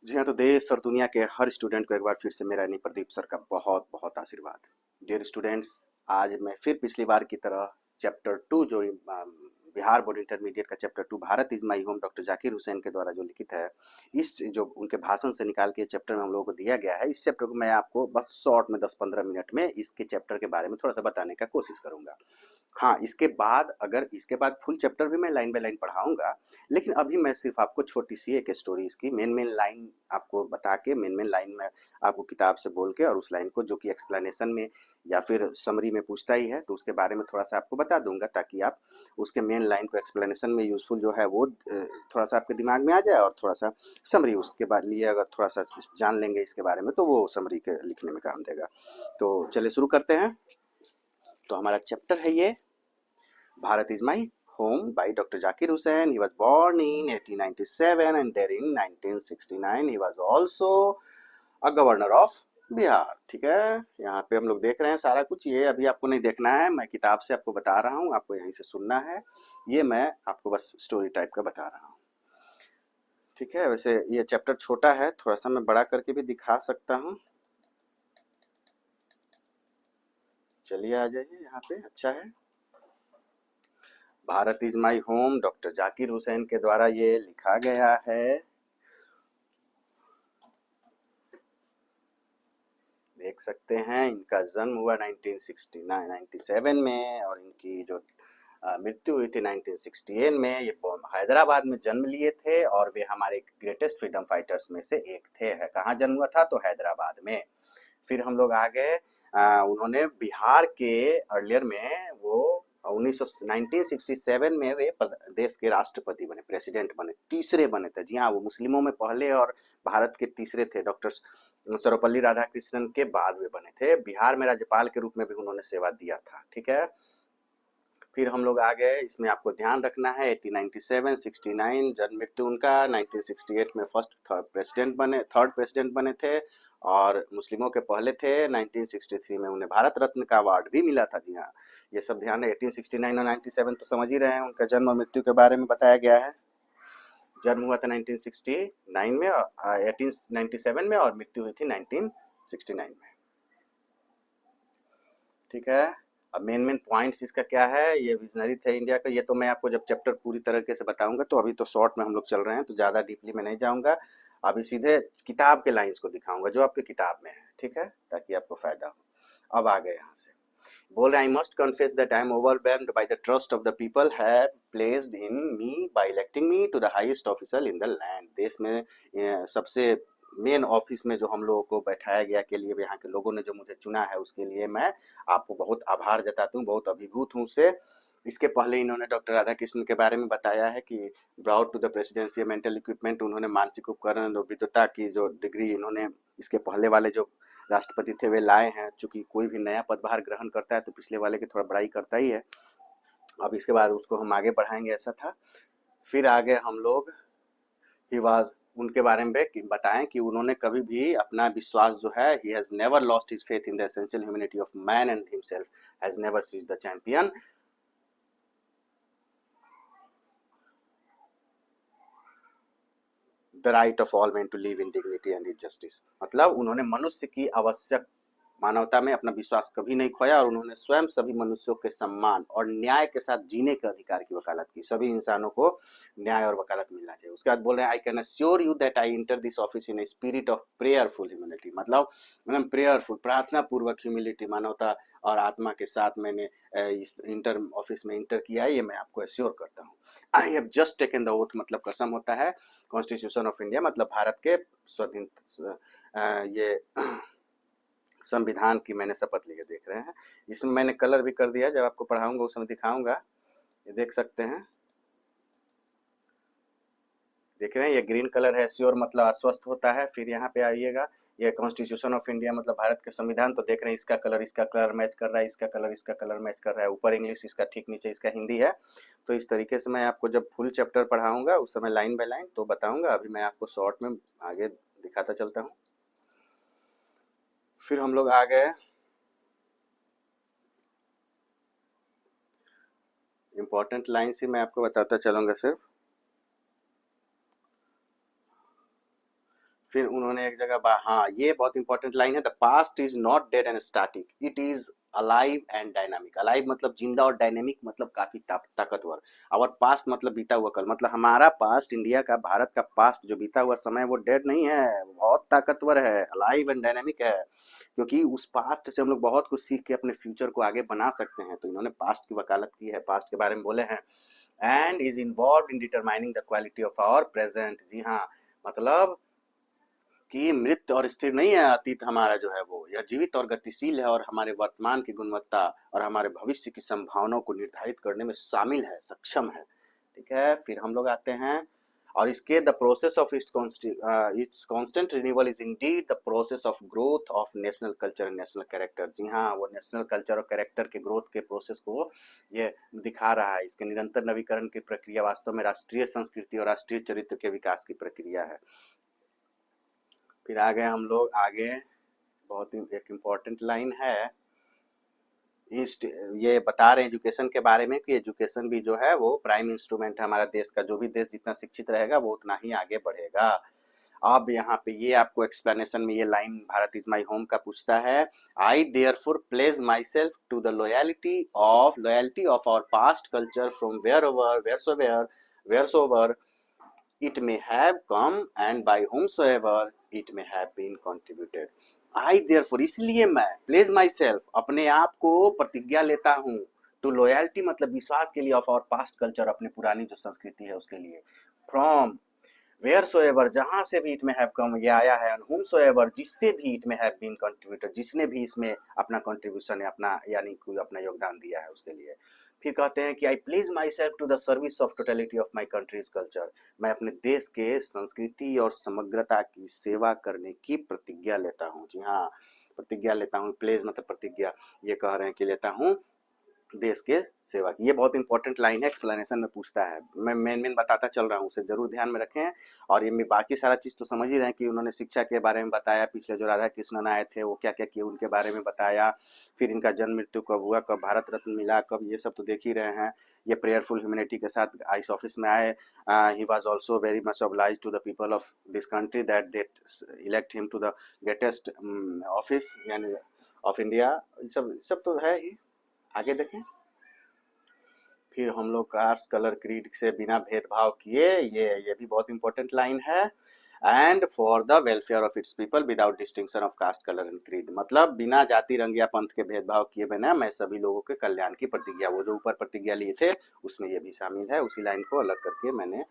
जी हाँ, तो देश और दुनिया के हर स्टूडेंट को एक बार फिर से मेरा यानी प्रदीप सर का बहुत बहुत आशीर्वाद। डियर स्टूडेंट्स, आज मैं फिर पिछली बार की तरह चैप्टर 2 जो बिहार बोर्ड इंटरमीडिएट का chapter 2 Bharat is my home doctor Zakir Hussain के द्वारा जो लिखित है, इस जो उनके भाषण से निकाल के चैप्टर में हम लोगों को दिया गया है, इस चैप्टर को मैं आपको बहुत शॉर्ट में 10-15 मिनट में इसके चैप्टर के बारे में थोड़ा सा बताने का कोशिश करूंगा। हाँ, इसके बाद फुल चैप्टर भी मैं लाइन बाय लाइन पढ़ाऊँगा, लेकिन अभी मैं सिर्फ़ आपको छोटी-सी एक स्टोरी इसकी मेन-मेन लाइन आपको बता के मेन-मेन लाइन में आपको किताब से बोल के और उस लाइन को जो कि एक्सप्लेनेशन में या फिर समरी में पूछता ही है, तो उसके बारे में थोड़ा-सा आपको बता दूँगा ताकि आप उसके मेन लाइन को एक्सप्लेनेशन में यूज़फुल जो है वो थोड़ा-सा आपके दिमाग में आ जाए और थोड़ा-सा समरी उसके बाद लिए अगर थोड़ा-सा जान लेंगे इसके बारे में, तो वो समरी के लिखने में काम देगा। तो चलिए शुरू करते हैं। तो हमारा चैप्टर है ये Bharat is my home by Dr. Zakir Hussain. He was born in 1897 and there in 1969 he was also a governor of Bihar. ठीक है, यहाँ पे हम लोग देख रहे हैं सारा कुछ। ये अभी आपको नहीं देखना है, मैं किताब से आपको बता रहा हूँ, आपको यहीं से सुनना है। ये मैं आपको बस स्टोरी टाइप का बता रहा हूँ। ठीक है, वैसे ये चैप्टर छोटा है, थोड़ा सा मैं बड़ा करके भी दिखा सकता हूँ। चलिए आ जाइए यहाँ पे, अच्छा है। Bharat is my home doctor Zakir Hussain के द्वारा ये लिखा गया है। देख सकते हैं इनका जन्म हुआ 1967 में और इनकी जो मृत्यु हुई थी 1968 में। ये हैदराबाद में जन्म लिए थे और वे हमारे ग्रेटेस्ट फ्रीडम फाइटर्स में से एक थे। है कहाँ जन्म हुआ था? तो हैदराबाद में। फिर हम लोग आ गए, उन्होंने बिहार के अर्लियर में वो 1967 में वे देश के राष्ट्रपति बने, प्रेसिडेंट बने, तीसरे बने थे। जी हाँ, वो मुस्लिमों में पहले और भारत के तीसरे थे। डॉक्टर सर्वपल्ली राधाकृष्णन के बाद वे बने थे। बिहार में राज्यपाल के रूप में भी उन्होंने सेवा दिया था। ठीक है, फिर हम लोग आ गए, इसमें आपको ध्यान रखना है 1897 69 जन्म मृत्यु उनका। 1968 में थर्ड प्रेसिडेंट बने थे और मुस्लिमों के पहले थे। 1963 में उन्हें भारत रत्न का अवार्ड भी मिला था। जी हाँ, ये सब ध्यान है। 1869 और 97 तो समझ ही रहे हैं, उनका जन्म और मृत्यु के बारे में बताया गया है। जन्म हुआ था 1969 में, 1897 में और मृत्यु हुई थी 1969 में। ठीक है, अब मेन पॉइंट्स इसका क्या है? ये विजनरी थे इंडिया का। ये तो मैं आपको जब चैप्टर पूरी तरीके से बताऊंगा, तो अभी तो शॉर्ट में हम लोग चल रहे हैं, तो ज़्यादा डीपली में नहीं जाऊंगा। अभी सीधे किताब के लाइंस को दिखाऊंगा जो आपकी किताब में है। ठीक है, ताकि आपको फायदा हो। अब आ गए यहाँ से, बोल रहे I must confess that I am overwhelmed by the trust of the people have placed in me by electing me to the highest officer in the land. देश में सबसे मेन ऑफिस में जो हम लोगों को बैठाया गया के लिए यहाँ के लोगों ने जो मुझे चुना है, उसके लिए मैं आपको बहुत आभार जताता हूँ, बहुत अभिभूत हूँ उससे। इसके पहले इन्होंने डॉक्टर राधा कृष्णन के बारे में बताया है कि brought to the presidency mental equipment, उन्होंने मानसिक उपकरण और विद्वता की जो डिग्री इन्होंने इसके पहले वाले जो राष्ट्रपति थे वे लाए हैं। चूंकि कोई भी नया पदभार ग्रहण करता है तो पिछले वाले की थोड़ा बड़ाई करता ही है। अब इसके बाद उसको हम आगे बढ़ाएंगे, ऐसा था। फिर आगे हम लोग ही वाज उनके बारे में बताएं कि उन्होंने कभी भी अपना विश्वास जो है, he has never lost his faith in the essential humanity of man and himself has never cease the champion. The right of all man to live in dignity and with justice. मतलब उन्होंने मनुष्य की आवश्यक मानवता में अपना विश्वास कभी नहीं खोया और उन्होंने स्वयं सभी मनुष्यों के सम्मान और न्याय के साथ जीने के अधिकार की वकालत की। सभी इंसानों को न्याय और वकालत मिलना चाहिए। उसके बाद बोल रहे हैं I can assure you that I inter this office in a spirit of prayerful humility. मतलब प्रेयरफुल, प्रार्थना पूर्वक ह्यूमिलिटी, मानवता और आत्मा के साथ मैंने इस इंटर ऑफिस में इंटर किया है, ये मैं आपको एश्योर करता हूँ। I have just taken the oath, मतलब कसम होता है। कॉन्स्टिट्यूशन ऑफ इंडिया मतलब भारत के स्वाधीन ये संविधान की मैंने शपथ ली है। देख रहे हैं, इसमें मैंने कलर भी कर दिया, जब आपको पढ़ाऊंगा उस समय दिखाऊंगा। ये देख सकते हैं, देख रहे हैं, ये ग्रीन कलर है, श्योर मतलब आश्वस्त होता है। फिर यहाँ पे आइएगा, ये कॉन्स्टिट्यूशन ऑफ इंडिया मतलब भारत के संविधान। तो देख रहे हैं इसका कलर मैच कर रहा है, इसका कलर मैच कर रहा है। ऊपर इंग्लिश इसका, ठीक नीचे इसका हिंदी है। तो इस तरीके से मैं आपको जब फुल चैप्टर पढ़ाऊंगा उस समय लाइन बाय लाइन तो बताऊंगा। अभी मैं आपको शॉर्ट में आगे दिखाता चलता हूँ। फिर हम लोग आ गए इम्पोर्टेंट लाइन से, मैं आपको बताता चलूंगा सिर्फ। फिर उन्होंने एक जगह हाँ, ये बहुत इंपॉर्टेंट लाइन है, the past is not dead and static, it is alive and dynamic. Alive मतलब जिंदा और डायनेमिक मतलब काफी ताकतवर। और पास्ट मतलब बीता हुआ कल, मतलब हमारा पास्ट, इंडिया का, भारत का पास्ट जो बीता हुआ समय वो डेड नहीं है, बहुत ताकतवर है, अलाइव एंड डायनेमिक है। क्योंकि उस पास्ट से हम लोग बहुत कुछ सीख के अपने फ्यूचर को आगे बना सकते हैं। तो इन्होंने पास्ट की वकालत की है, पास्ट के बारे में बोले हैं। And is involve in determining the quality of our present. जी हाँ, मतलब कि मृत और स्थिर नहीं है अतीत हमारा जो है वो, यह जीवित और गतिशील है, और हमारे वर्तमान की गुणवत्ता और हमारे भविष्य की संभावनाओं को निर्धारित करने में शामिल है, सक्षम है। ठीक है, फिर हम लोग आते हैं, और इसके the process of its constant renewal is indeed the process of growth of national culture and national character. जी हाँ, वो नेशनल कल्चर और कैरेक्टर के ग्रोथ के प्रोसेस को ये दिखा रहा है। इसके निरंतर नवीकरण की प्रक्रिया वास्तव में राष्ट्रीय संस्कृति और राष्ट्रीय चरित्र के विकास की प्रक्रिया है। फिर आगे हम लोग आगे, बहुत ही एक इम्पॉर्टेंट लाइन है, ये बता रहे हैं एजुकेशन के बारे में कि एजुकेशन भी जो है वो प्राइम इंस्ट्रूमेंट है हमारा देश का। जो भी देश जितना शिक्षित रहेगा वो उतना ही आगे बढ़ेगा। अब यहाँ पे ये आपको एक्सप्लेनेशन में ये line Bharat is my home का पूछता है, I therefore place myself to the loyalty of our past culture from wheresoever it may have come and by whomsoever it may have been contributed। I therefore, इसलिए मैं, place my self, अपने आप को प्रतिज्ञा लेता हूँ, to loyalty मतलब विश्वास के लिए, ऑफ आवर पास्ट कल्चर अपनी पुरानी जो संस्कृति है उसके लिए, फ्रॉम वेयर सो एवर जहां से भी इट में हैव कम ये आया है, होम सो एवर जिससे भी इट में हैव बीन कंट्रीब्यूटेड जिसने भी इसमें अपना कंट्रीब्यूशन है, अपना यानी कोई अपना योगदान दिया है उसके लिए। फिर कहते हैं कि I pledge myself to the service of totality of my country's culture, मैं अपने देश के संस्कृति और समग्रता की सेवा करने की प्रतिज्ञा लेता हूँ। जी हाँ, प्रतिज्ञा लेता हूँ, प्लेज मतलब प्रतिज्ञा, ये कह रहे हैं कि लेता हूँ देश के सेवा की। ये बहुत इंपॉर्टेंट लाइन है, एक्सप्लेनेशन में पूछता है, मैं मेन बताता चल रहा हूँ, उसे जरूर ध्यान में रखें। और ये में बाकी सारा चीज़ तो समझ ही रहे हैं कि उन्होंने शिक्षा के बारे में बताया, पिछले जो राधा कृष्णन आए थे वो क्या क्या किए उनके बारे में बताया, फिर इनका जन्म मृत्यु कब हुआ, कब भारत रत्न मिला, कब, ये सब तो देख ही रहे हैं। ये प्रेयरफुल ह्यूमैनिटी के साथ आइस ऑफिस में आए, he was also very much oblige to the people of this country that they elect him to the greatest office यानी ऑफ इंडिया। सब सब तो है ही, आगे देखें। फिर हम लोग कास्ट कलर क्रीड से बिना भेदभाव किए, ये भी बहुत इंपॉर्टेंट लाइन है, and for the welfare of its people without distinction of cast colour and creed, मतलब बिना जाति रंग या पंथ के भेदभाव किए बिना मैं सभी लोगों के कल्याण की प्रतिज्ञा, वो जो ऊपर प्रतिज्ञा लिए थे उसमें ये भी शामिल है। उसी लाइन को अलग करके मैंने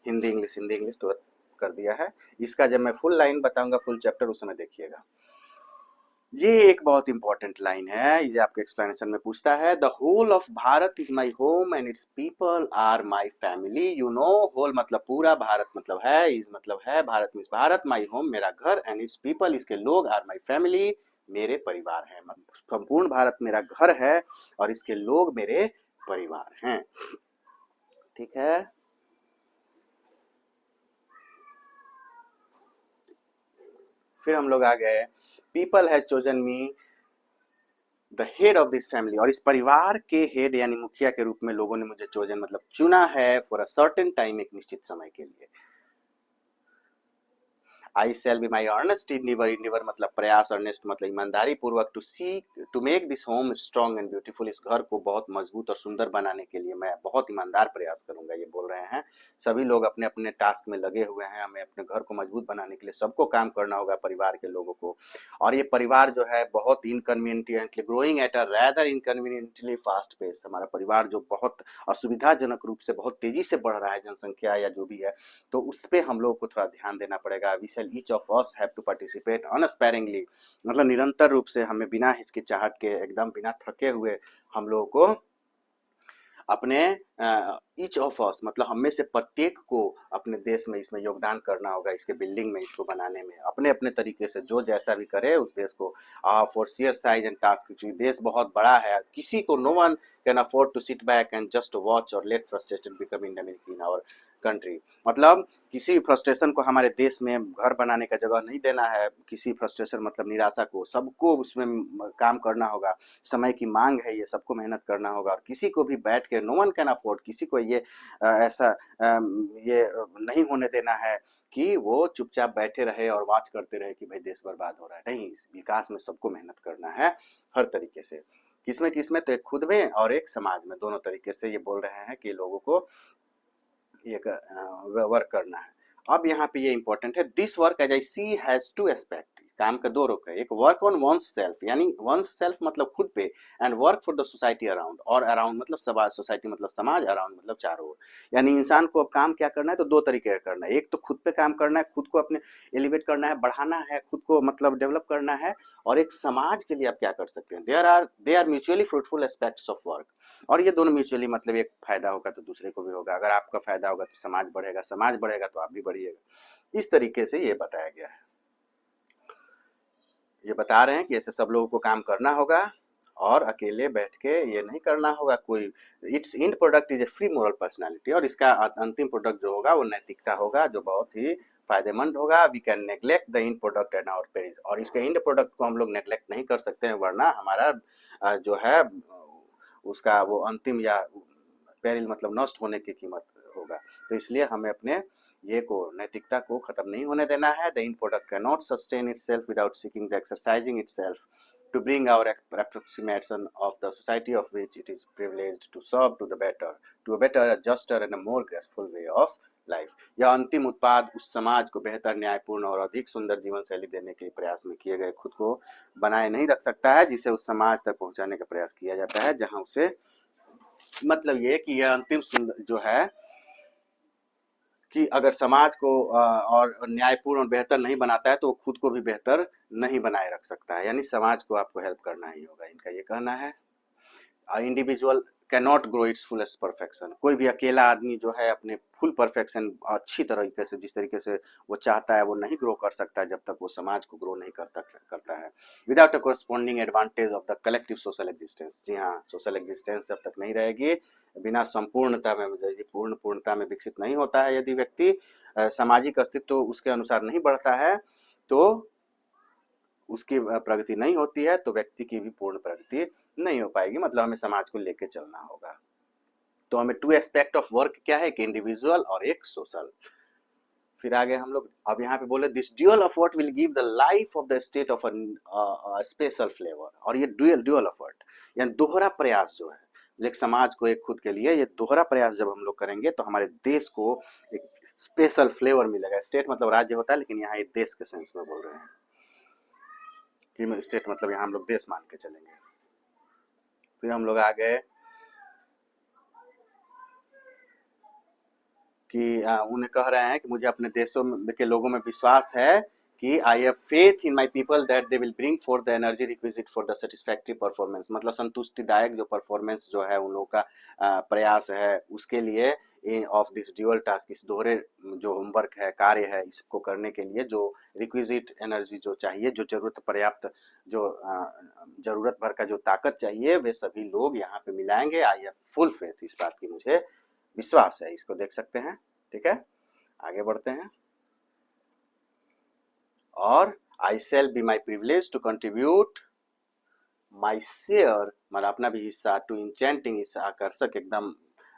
हिंदी इंग्लिश तुरंत कर दिया है। इसका जब मैं फुल लाइन बताऊंगा, फुल चैप्टर, उस समय देखिएगा। ये एक बहुत इंपॉर्टेंट लाइन है, ये आपके एक्सप्लेनेशन में पूछता है, the whole of Bharat is my home and its people are my family. You know, whole मतलब पूरा, भारत मतलब है, इज मतलब है, Bharat means Bharat, my home मेरा घर, एंड इट्स पीपल इसके लोग, आर माई फैमिली मेरे परिवार है, संपूर्ण भारत मेरा घर है और इसके लोग मेरे परिवार हैं। ठीक है, फिर हम लोग आ गए, people has chosen me the head of this family, और इस परिवार के हेड यानी मुखिया के रूप में लोगों ने मुझे चोजन मतलब चुना है, फॉर अ सर्टेन टाइम, एक निश्चित समय के लिए। I shall be my earnest endeavour, endeavour मतलब प्रयास, अर्नेस्ट मतलब ईमानदारी पूर्वक, to seek to make this home strong and beautiful, इस घर को बहुत मजबूत और सुंदर बनाने के लिए मैं बहुत ईमानदार प्रयास करूंगा, ये बोल रहे हैं। सभी लोग अपने अपने टास्क में लगे हुए हैं, हमें अपने घर को मजबूत बनाने के लिए सबको काम करना होगा, परिवार के लोगों को। और ये परिवार जो है बहुत inconveniently growing at a rather inconveniently fast pace, हमारा परिवार जो बहुत असुविधाजनक रूप से बहुत तेजी से बढ़ रहा है, जनसंख्या या जो भी है, तो उस पर हम लोग को थोड़ा ध्यान देना पड़ेगा। We shall each of us have to participate unsparingly, मतलब निरंतर रूप से हमें बिना हिचकिचाहट के, एकदम बिना थके हुए हम लोगों को अपने ईच ऑफ अस मतलब हम में से प्रत्येक को अपने देश में इसमें योगदान करना होगा, इसके बिल्डिंग में, इसको बनाने में, अपने अपने तरीके से जो जैसा भी करे उस देश को। For sheer size and task, देश बहुत बड़ा है, किसी को, no one can afford to sit back and just watch और let frustrated become endemic in our country. मतलब किसी भी फ्रस्ट्रेशन को हमारे देश में घर बनाने का जगह नहीं देना है, किसी फ्रस्ट्रेशन मतलब निराशा को, सबको उसमें काम करना होगा। समय की मांग है, ये सबको मेहनत करना होगा, और किसी को भी बैठ के, नो वन कैन अफोर्ड, किसी को ये ऐसा ये नहीं होने देना है कि वो चुपचाप बैठे रहे और वॉच करते रहे कि भाई देश बर्बाद हो रहा है। नहीं, विकास में सबको मेहनत करना है हर तरीके से। किसमें किसमें, तो एक खुद में और एक समाज में, दोनों तरीके से ये बोल रहे हैं कि लोगों को ये वर्क करना है। अब यहाँ पे ये इंपॉर्टेंट है, this work as I see has two aspect, काम का दो रुख है। एक वर्क ऑन वंस सेल्फ, यानी वंस सेल्फ मतलब खुद पे, and work for the society around, और अराउंड मतलब समाज, सोसाइटी मतलब समाज, अराउंड मतलब चारों ओर। यानी इंसान को अब काम क्या करना है, तो दो तरीके का करना है। एक तो खुद पे काम करना है, खुद को अपने एलिवेट करना है, बढ़ाना है, खुद को मतलब डेवलप करना है। और एक समाज के लिए आप क्या कर सकते हैं, they are mutually fruitful aspects of work. और ये दोनों म्यूचुअली मतलब एक फायदा होगा तो दूसरे को भी होगा, अगर आपका फायदा होगा तो समाज बढ़ेगा, समाज बढ़ेगा तो आप भी बढ़िएगा। इस तरीके से ये बताया गया है। ये बता रहे हैं कि ऐसे सब लोगों को काम करना होगा और अकेले बैठ के ये नहीं करना होगा कोई। Its end product is a free moral personality, और इसका अंतिम प्रोडक्ट जो होगा वो नैतिकता होगा, जो बहुत ही फायदेमंद होगा। We can neglect the end product and our perish, और इसके इंड प्रोडक्ट को हम लोग नेग्लेक्ट नहीं कर सकते हैं, वरना हमारा जो है उसका वो अंतिम या पेरिल मतलब नष्ट होने की कीमत होगा। तो इसलिए हमें अपने ये को, नैतिकता को खत्म नहीं होने देना है। The end product can not sustain itself without seeking the exercising itself to bring our approximation of the society of which it is privileged to serve to a better, a juster and a more graceful way of life। यह अंतिम उत्पाद उस समाज को बेहतर, न्यायपूर्ण और अधिक सुंदर जीवन शैली देने के प्रयास में किए गए खुद को बनाए नहीं रख सकता है, जिसे उस समाज तक पहुंचाने का प्रयास किया जाता है जहां उसे, मतलब ये कि यह अंतिम सुंदर जो है कि अगर समाज को और न्यायपूर्ण और बेहतर नहीं बनाता है तो वो खुद को भी बेहतर नहीं बनाए रख सकता है। यानी समाज को आपको हेल्प करना ही होगा, इनका ये कहना है। Individual can not grow it's fullest perfection, कोई भी अकेला आदमी जो है अपने फुल परफेक्शन अच्छी तरीके से, जिस तरीके से वो चाहता है, वो नहीं ग्रो कर सकता है जब तक वो समाज को ग्रो नहीं करता है। Without a corresponding advantage of the collective social existence, जी हाँ, सोशल एग्जिस्टेंस जब तक नहीं रहेगी, बिना संपूर्णता में, पूर्णता में विकसित नहीं होता है यदि व्यक्ति, सामाजिक अस्तित्व तो उसके अनुसार नहीं बढ़ता है, तो उसकी प्रगति नहीं होती है, तो व्यक्ति की भी पूर्ण प्रगति नहीं हो पाएगी। मतलब हमें समाज को लेके चलना होगा। तो हमें टू एस्पेक्ट ऑफ वर्क क्या है, एक इंडिविजुअल और एक सोशल। फिर आगे हम लोग अब यहाँ पे बोले, this dual effort will give the life of the state of a special flavour. और ये ड्यूअल एफर्ट यानी दोहरा प्रयास जो है, एक समाज को, एक खुद के लिए, ये दोहरा प्रयास जब हम लोग करेंगे तो हमारे देश को एक स्पेशल फ्लेवर मिलेगा। स्टेट मतलब राज्य होता है, लेकिन यहाँ ये देश के सेंस में बोल रहे हैं कि स्टेट मतलब यहाँ हम लोग देश मान के चलेंगे। फिर हम लोग आ गए कि उन्हें कह रहे हैं कि मुझे अपने देशों के लोगों में विश्वास है कि I have faith in my people that they will bring for the energy requisite for the satisfactory performance. मतलब संतुष्टिदायक जो परफॉर्मेंस जो है उन लोगों का प्रयास है, उसके लिए ऑफ दिस ड्यूअल टास्क, इस दोहरे जो होमवर्क है, कार्य है, इसको करने के लिए जो रिक्विजिट एनर्जी जो चाहिए, जो जरूरत पर्याप्त, जो जरूरत भर का जो ताकत चाहिए, वे सभी लोग यहाँ पे मिलाएंगे। आई हैव फुल फेथ, इस बात की मुझे विश्वास है। इसको देख सकते हैं, ठीक है। आगे बढ़ते हैं। और I shall be my privilege to contribute my share, मतलब अपना भी हिस्सा, टू इंचेंटिंग, इस आकर्षक एकदम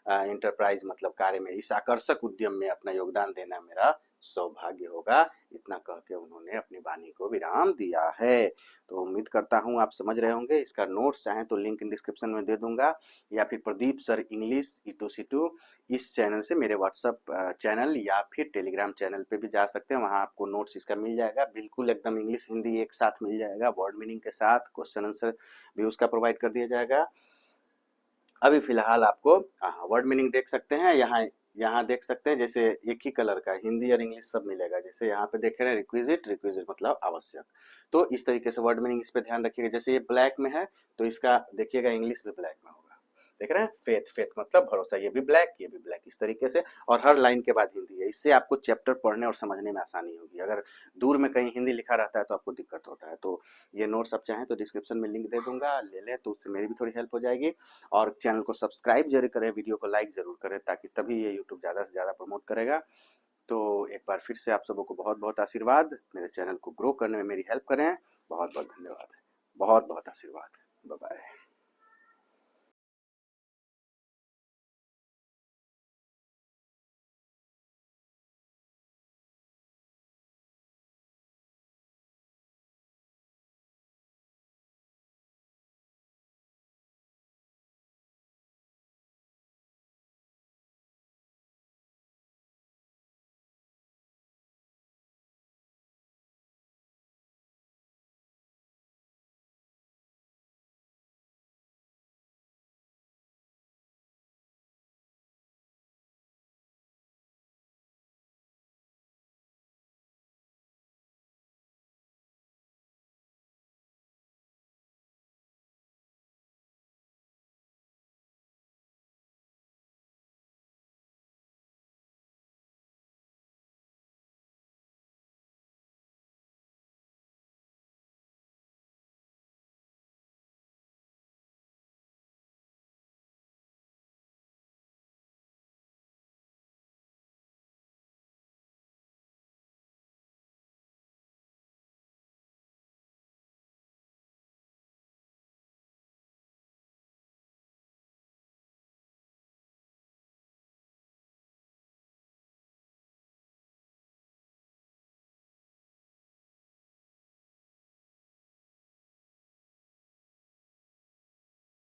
इंटरप्राइज मतलब कार्य में, इस आकर्षक उद्यम में अपना योगदान देना मेरा सौभाग्य होगा। इतना कह के उन्होंने अपनी वाणी को विराम दिया है। तो उम्मीद करता हूँ आप समझ रहे होंगे। इसका नोट्स चाहें तो लिंक डिस्क्रिप्शन में दे दूंगा, या फिर प्रदीप सर इंग्लिश E2C2 इस चैनल से मेरे व्हाट्सअप चैनल या फिर टेलीग्राम चैनल पे भी जा सकते हैं। वहाँ आपको नोट्स इसका मिल जाएगा, बिल्कुल एकदम इंग्लिश हिंदी एक साथ मिल जाएगा, वर्ड मीनिंग के साथ, क्वेश्चन आंसर भी उसका प्रोवाइड कर दिया जाएगा। अभी फिलहाल आपको वर्ड मीनिंग देख सकते हैं, यहाँ देख सकते हैं, जैसे एक ही कलर का हिंदी और इंग्लिश सब मिलेगा। जैसे यहाँ पे देख रहे हैं रिक्विजिट मतलब आवश्यक, तो इस तरीके से वर्ड मीनिंग इस पे ध्यान रखिएगा। जैसे ये ब्लैक में है तो इसका देखिएगा इंग्लिश में ब्लैक में होगा, देख रहे हैं, फेथ फेथ मतलब भरोसा, ये भी ब्लैक, ये भी ब्लैक, इस तरीके से। और हर लाइन के बाद हिंदी है, इससे आपको चैप्टर पढ़ने और समझने में आसानी होगी। अगर दूर में कहीं हिंदी लिखा रहता है तो आपको दिक्कत होता है। तो ये नोट्स आप चाहें तो डिस्क्रिप्शन में लिंक दे दूंगा, ले लें तो उससे मेरी भी थोड़ी हेल्प हो जाएगी। और चैनल को सब्सक्राइब जरूर करें, वीडियो को लाइक जरूर करें, ताकि तभी ये यूट्यूब ज़्यादा से ज़्यादा प्रमोट करेगा। तो एक बार फिर से आप सबों को बहुत बहुत आशीर्वाद, मेरे चैनल को ग्रो करने में मेरी हेल्प करें। बहुत बहुत धन्यवाद, बहुत बहुत आशीर्वाद। Bye bye.